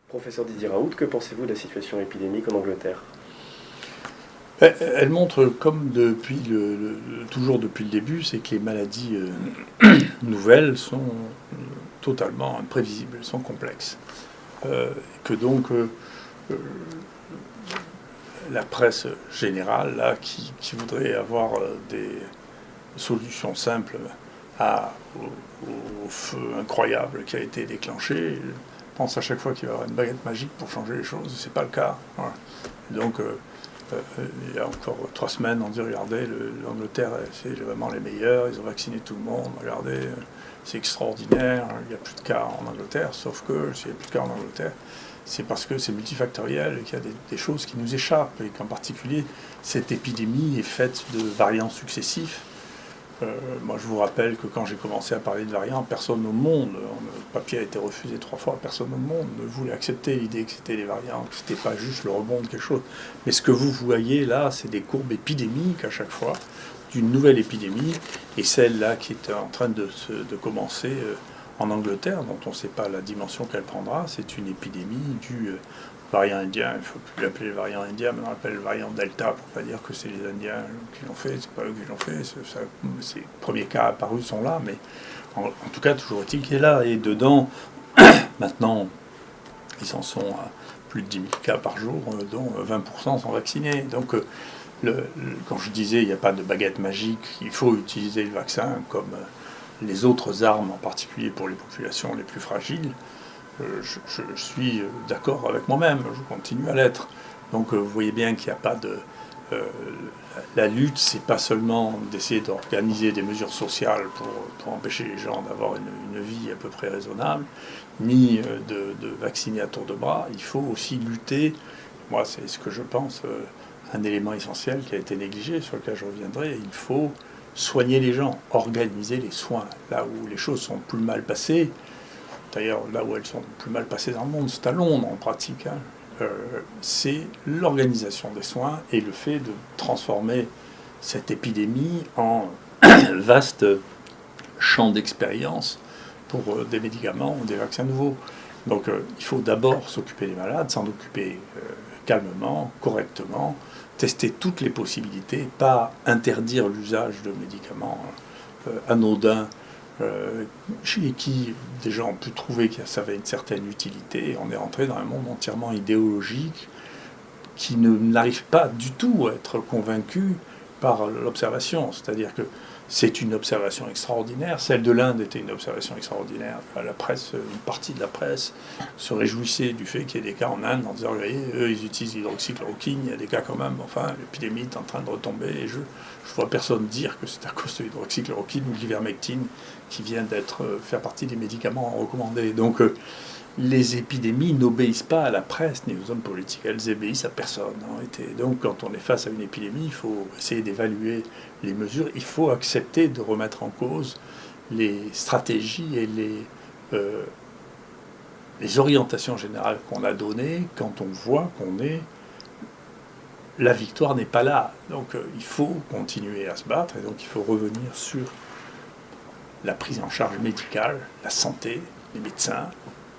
Professeur Didier Raoult, que pensez-vous de la situation épidémique en Angleterre? Elle montre, comme toujours depuis le début, c'est que les maladies nouvelles sont totalement imprévisibles, sont complexes. Que donc la presse générale, là, qui voudrait avoir des solutions simples au feu incroyable qui a été déclenché, pense à chaque fois qu'il va y avoir une baguette magique pour changer les choses. C'est pas le cas. Voilà. Donc, il y a encore 3 semaines, on dit regardez, l'Angleterre, c'est vraiment les meilleurs, ils ont vacciné tout le monde, regardez, c'est extraordinaire, il n'y a plus de cas en Angleterre, sauf que s'il n'y a plus de cas en Angleterre, c'est parce que c'est multifactoriel et qu'il y a des choses qui nous échappent, et qu'en particulier, cette épidémie est faite de variants successifs. Moi, je vous rappelle que quand j'ai commencé à parler de variants, personne au monde, le papier a été refusé 3 fois, personne au monde ne voulait accepter l'idée que c'était des variants, que c'était pas juste le rebond de quelque chose. Mais ce que vous voyez là, c'est des courbes épidémiques à chaque fois, d'une nouvelle épidémie, et celle-là qui est en train de commencer en Angleterre, dont on ne sait pas la dimension qu'elle prendra, c'est une épidémie du variant indien. Il ne faut plus l'appeler le variant indien, mais on l'appelle le variant Delta pour pas dire que c'est les Indiens qui l'ont fait, c'est pas eux qui l'ont fait. Les premiers cas apparus sont là, mais en tout cas, toujours est-il qu'il est là. Et dedans, maintenant, ils en sont à plus de 10 000 cas par jour, dont 20% sont vaccinés. Donc, quand je disais il n'y a pas de baguette magique, il faut utiliser le vaccin comme les autres armes, en particulier pour les populations les plus fragiles. Je suis d'accord avec moi-même, je continue à l'être. Donc vous voyez bien qu'il n'y a pas de... la lutte, c'est pas seulement d'essayer d'organiser des mesures sociales pour empêcher les gens d'avoir une vie à peu près raisonnable, ni de vacciner à tour de bras. Il faut aussi lutter, moi c'est ce que je pense, un élément essentiel qui a été négligé, sur lequel je reviendrai, il faut soigner les gens, organiser les soins. Là où les choses sont plus mal passées, d'ailleurs, là où elles sont plus mal passées dans le monde, c'est à Londres en pratique, c'est l'organisation des soins et le fait de transformer cette épidémie en vaste champ d'expérience pour des médicaments ou des vaccins nouveaux. Donc il faut d'abord s'occuper des malades, s'en occuper calmement, correctement, tester toutes les possibilités, pas interdire l'usage de médicaments anodins, chez qui des gens ont pu trouver que ça avait une certaine utilité. On est rentré dans un monde entièrement idéologique qui n'arrive pas du tout à être convaincu par l'observation. C'est-à-dire que c'est une observation extraordinaire. Celle de l'Inde était une observation extraordinaire. La presse, une partie de la presse se réjouissait du fait qu'il y ait des cas en Inde en disant, vous voyez, eux, ils utilisent l'hydroxychloroquine, il y a des cas quand même, enfin, l'épidémie est en train de retomber, et je vois personne dire que c'est à cause de l'hydroxychloroquine ou de l'ivermectine qui vient faire partie des médicaments recommandés. Donc, les épidémies n'obéissent pas à la presse ni aux hommes politiques, elles obéissent à personne. Donc quand on est face à une épidémie, il faut essayer d'évaluer les mesures, il faut accepter de remettre en cause les stratégies et les orientations générales qu'on a données quand on voit la victoire n'est pas là. Donc il faut continuer à se battre, et donc il faut revenir sur la prise en charge médicale, la santé, les médecins,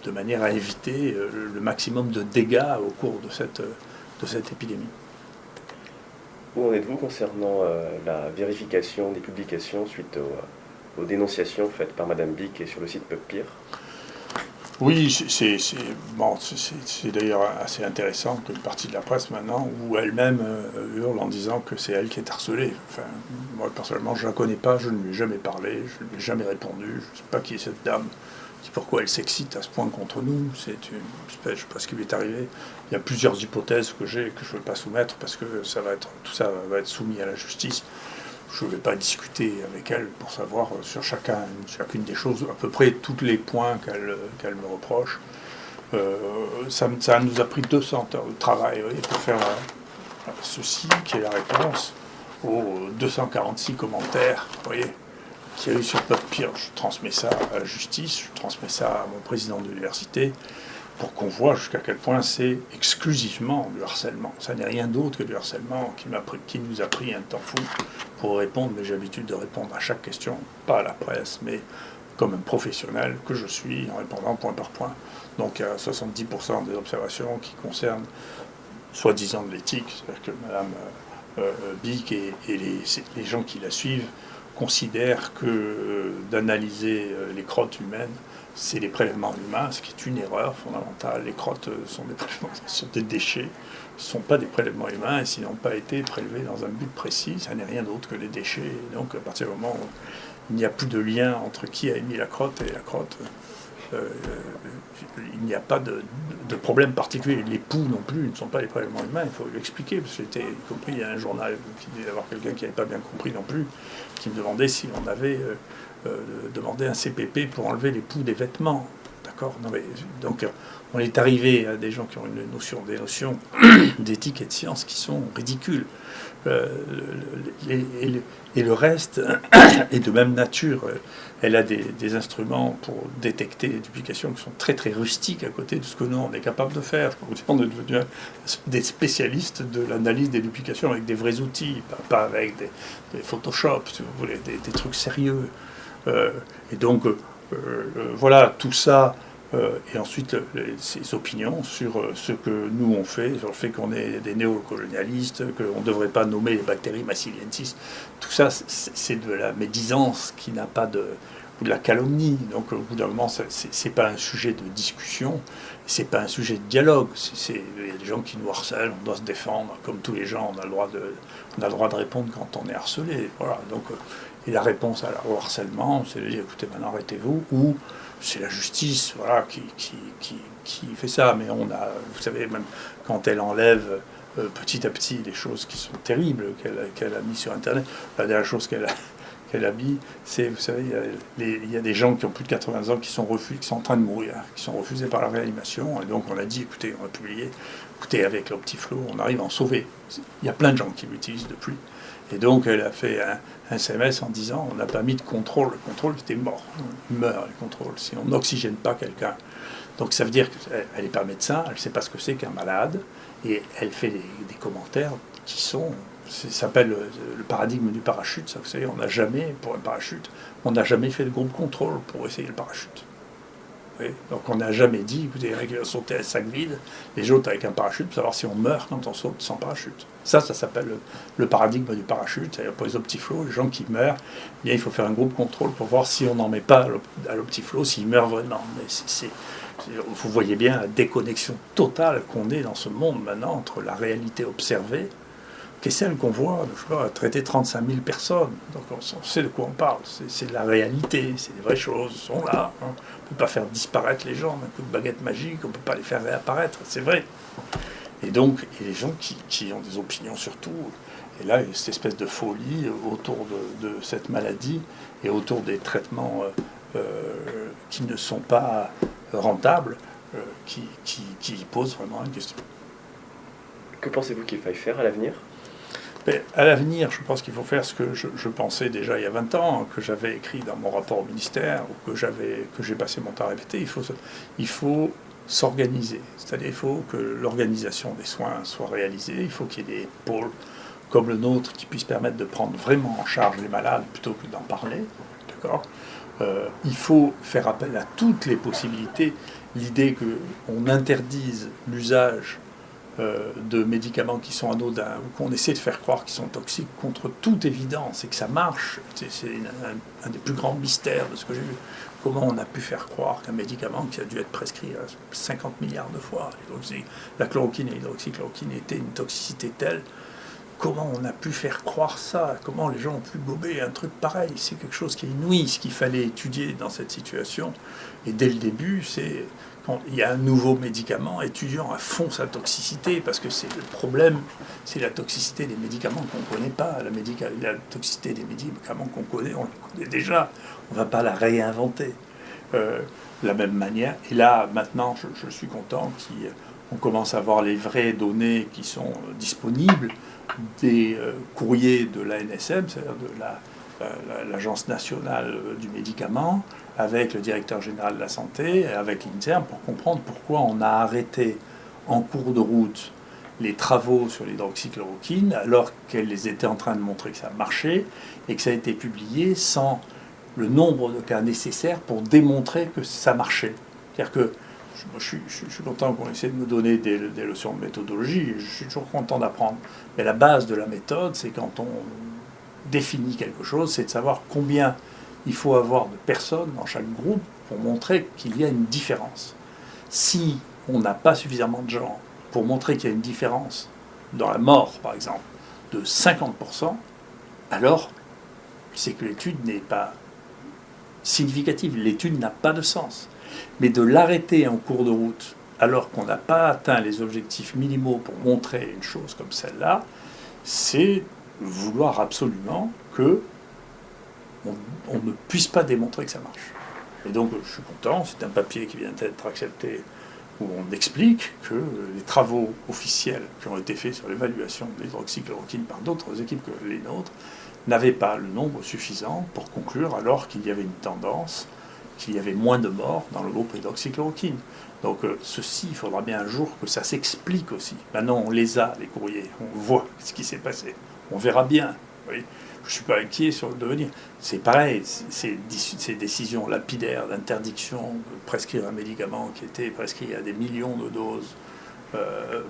de manière à éviter le maximum de dégâts au cours de cette épidémie. Où en êtes-vous concernant la vérification des publications suite aux dénonciations faites par Madame Bic et sur le site PubPeer? Oui, c'est d'ailleurs assez intéressant qu'une partie de la presse maintenant, où elle-même hurle en disant que c'est elle qui est harcelée. Enfin, moi personnellement, je ne la connais pas, je ne lui ai jamais parlé, je ne lui ai jamais répondu, je ne sais pas qui est cette dame, pourquoi elle s'excite à ce point contre nous. Je ne sais pas ce qui lui est arrivé. Il y a plusieurs hypothèses que je ne veux pas soumettre parce que tout ça va être soumis à la justice. Je ne vais pas discuter avec elle pour savoir sur chacune des choses, à peu près tous les points qu'elle me reproche. Ça nous a pris 200 heures de travail, oui, pour faire ceci, qui est la réponse aux 246 commentaires, vous voyez, qu'il y a eu sur PubPeer. Je transmets ça à la justice, je transmets ça à mon président de l'université, pour qu'on voit jusqu'à quel point c'est exclusivement du harcèlement. Ça n'est rien d'autre que du harcèlement qui nous a pris un temps fou pour répondre, mais j'ai l'habitude de répondre à chaque question, pas à la presse, mais comme un professionnel que je suis, en répondant point par point. Donc il y a 70% des observations qui concernent soi-disant de l'éthique, c'est-à-dire que Mme Bick et les gens qui la suivent considèrent que d'analyser les crottes humaines, c'est des prélèvements humains, ce qui est une erreur fondamentale. Les crottes sont des déchets, ce ne sont pas des prélèvements humains, et s'ils n'ont pas été prélevés dans un but précis, ça n'est rien d'autre que des déchets. Et donc à partir du moment où il n'y a plus de lien entre qui a émis la crotte et la crotte, il n'y a pas de problème particulier. Les poux non plus ne sont pas des prélèvements humains, il faut l'expliquer, parce que j'étais compris, il y a un journal qui devait avoir quelqu'un qui n'avait pas bien compris non plus, qui me demandait si on avait demandé un CPP pour enlever les poux des vêtements. D'accord ? Donc on est arrivé à des gens qui ont des notions d'éthique et de science qui sont ridicules. Et le reste est de même nature. Elle a des instruments pour détecter les duplications qui sont très très rustiques à côté de ce que nous on est capable de faire. On est devenu des spécialistes de l'analyse des duplications avec des vrais outils, pas avec des Photoshop, si vous voulez, des trucs sérieux. Et donc voilà, tout ça. Et ensuite, ses opinions sur ce que nous on fait, sur le fait qu'on est des néocolonialistes, qu'on ne devrait pas nommer les bactéries maciliensis. Tout ça, c'est de la médisance qui n'a pas ou de la calomnie. Donc, au bout d'un moment, c'est pas un sujet de discussion, c'est pas un sujet de dialogue. Il y a des gens qui nous harcèlent, on doit se défendre, comme tous les gens, on a le droit de répondre quand on est harcelé. Voilà. Donc, et la réponse au harcèlement, c'est de dire, écoutez, maintenant arrêtez-vous, ou c'est la justice, voilà, qui fait ça. Mais vous savez, même quand elle enlève petit à petit les choses qui sont terribles qu'elle a mis sur Internet, la dernière chose qu'elle a mis, c'est, vous savez, il y a des gens qui ont plus de 80 ans qui sont en train de mourir, qui sont refusés par la réanimation. Et donc on a dit, écoutez, on va publier, écoutez, avec l'Optiflow, on arrive à en sauver. Il y a plein de gens qui l'utilisent depuis. Et donc elle a fait un SMS en disant on n'a pas mis de contrôle. Le contrôle était mort. Il meurt, le contrôle, si on n'oxygène pas quelqu'un. Donc ça veut dire qu'elle n'est pas médecin, elle ne sait pas ce que c'est qu'un malade, et elle fait des commentaires qui sont... Ça s'appelle le paradigme du parachute. Ça, vous savez, on n'a jamais, pour un parachute, on n'a jamais fait de groupe contrôle pour essayer le parachute. Oui. Donc on n'a jamais dit, écoutez, avec sauter à sac vide, les autres avec un parachute, pour savoir si on meurt quand on saute sans parachute. Ça s'appelle le paradigme du parachute. C'est-à-dire pour les Optiflow, les gens qui meurent, bien, il faut faire un groupe contrôle pour voir si on n'en met pas à l'Optiflow, s'ils meurent vraiment. Mais vous voyez bien la déconnexion totale qu'on est dans ce monde maintenant entre la réalité observée, qui est celle qu'on voit, je sais pas, traiter 35 000 personnes. Donc on sait de quoi on parle. C'est de la réalité, c'est des vraies choses, elles sont là. Hein. On ne peut pas faire disparaître les gens d'un coup de baguette magique, on ne peut pas les faire réapparaître, c'est vrai. Et donc, il y a des gens qui ont des opinions sur tout. Et là, il y a cette espèce de folie autour de cette maladie et autour des traitements qui ne sont pas rentables, qui posent vraiment une question. Que pensez-vous qu'il faille faire à l'avenir ? Mais à l'avenir, je pense qu'il faut faire ce que je pensais déjà il y a 20 ans, que j'avais écrit dans mon rapport au ministère, ou que j'ai passé mon temps à répéter. Il faut s'organiser. C'est-à-dire il faut que l'organisation des soins soit réalisée. Il faut qu'il y ait des pôles comme le nôtre qui puissent permettre de prendre vraiment en charge les malades plutôt que d'en parler. D'accord ? Il faut faire appel à toutes les possibilités. L'idée qu'on interdise l'usage de médicaments qui sont anodins ou qu'on essaie de faire croire qu'ils sont toxiques contre toute évidence et que ça marche, c'est un des plus grands mystères de ce que j'ai vu. Comment on a pu faire croire qu'un médicament qui a dû être prescrit 50 milliards de fois, la chloroquine et l'hydroxychloroquine étaient une toxicité telle, comment on a pu faire croire ça? Comment les gens ont pu gober un truc pareil? C'est quelque chose qui est inouï, ce qu'il fallait étudier dans cette situation. Et dès le début, c'est quand il y a un nouveau médicament, étudiant à fond sa toxicité, parce que c'est le problème, c'est la toxicité des médicaments qu'on ne connaît pas. La toxicité des médicaments qu'on connaît, on la connaît déjà. On ne va pas la réinventer. De la même manière. Et là, maintenant, je suis content qu'on commence à avoir les vraies données qui sont disponibles des courriers de l'ANSM, c'est-à-dire de l'Agence nationale du médicament, avec le directeur général de la santé, et avec l'INSERM, pour comprendre pourquoi on a arrêté en cours de route les travaux sur l'hydroxychloroquine, alors qu'elles étaient en train de montrer que ça marchait, et que ça a été publié sans le nombre de cas nécessaires pour démontrer que ça marchait. C'est-à-dire que je suis content qu'on essaie de me donner des leçons de méthodologie, et je suis toujours content d'apprendre. Mais la base de la méthode, c'est quand on définit quelque chose, c'est de savoir combien il faut avoir de personnes dans chaque groupe pour montrer qu'il y a une différence. Si on n'a pas suffisamment de gens pour montrer qu'il y a une différence dans la mort, par exemple, de 50%, alors c'est que l'étude n'est pas significative, l'étude n'a pas de sens. Mais de l'arrêter en cours de route alors qu'on n'a pas atteint les objectifs minimaux pour montrer une chose comme celle-là, c'est vouloir absolument que on ne puisse pas démontrer que ça marche. Et donc je suis content, c'est un papier qui vient d'être accepté où on explique que les travaux officiels qui ont été faits sur l'évaluation de l'hydroxychloroquine par d'autres équipes que les nôtres n'avaient pas le nombre suffisant pour conclure alors qu'il y avait une tendance, qu'il y avait moins de morts dans le groupe hydroxychloroquine. Donc ceci, il faudra bien un jour que ça s'explique aussi. Maintenant, on les a, les courriers, on voit ce qui s'est passé. On verra bien. Oui. Je ne suis pas inquiet sur le devenir. C'est pareil, ces décisions lapidaires d'interdiction de prescrire un médicament qui était prescrit à des millions de doses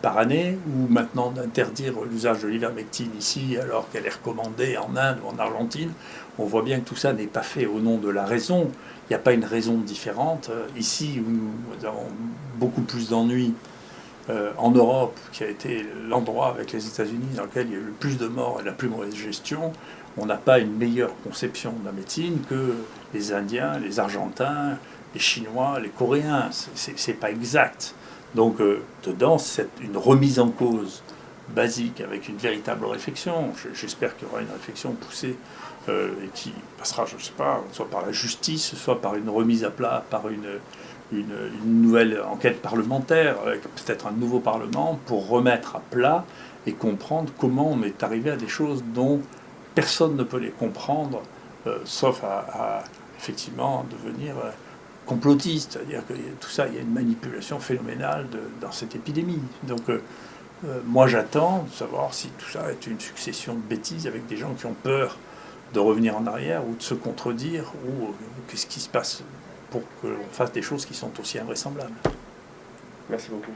par année, ou maintenant d'interdire l'usage de l'ivermectine ici alors qu'elle est recommandée en Inde ou en Argentine, on voit bien que tout ça n'est pas fait au nom de la raison. Il n'y a pas une raison différente. Ici, où nous avons beaucoup plus d'ennuis, en Europe, qui a été l'endroit avec les États-Unis dans lequel il y a eu le plus de morts et la plus mauvaise gestion, on n'a pas une meilleure conception de la médecine que les Indiens, les Argentins, les Chinois, les Coréens. C'est pas exact. Donc, dedans, c'est une remise en cause basique avec une véritable réflexion. J'espère qu'il y aura une réflexion poussée et qui passera, je ne sais pas, soit par la justice, soit par une remise à plat, par une nouvelle enquête parlementaire, avec peut-être un nouveau Parlement, pour remettre à plat et comprendre comment on est arrivé à des choses dont personne ne peut les comprendre, sauf à effectivement devenir complotiste. C'est-à-dire que tout ça, il y a une manipulation phénoménale dans cette épidémie. Donc moi j'attends de savoir si tout ça est une succession de bêtises avec des gens qui ont peur de revenir en arrière ou de se contredire, ou qu'est-ce qui se passe pour qu'on fasse des choses qui sont aussi invraisemblables. Merci beaucoup.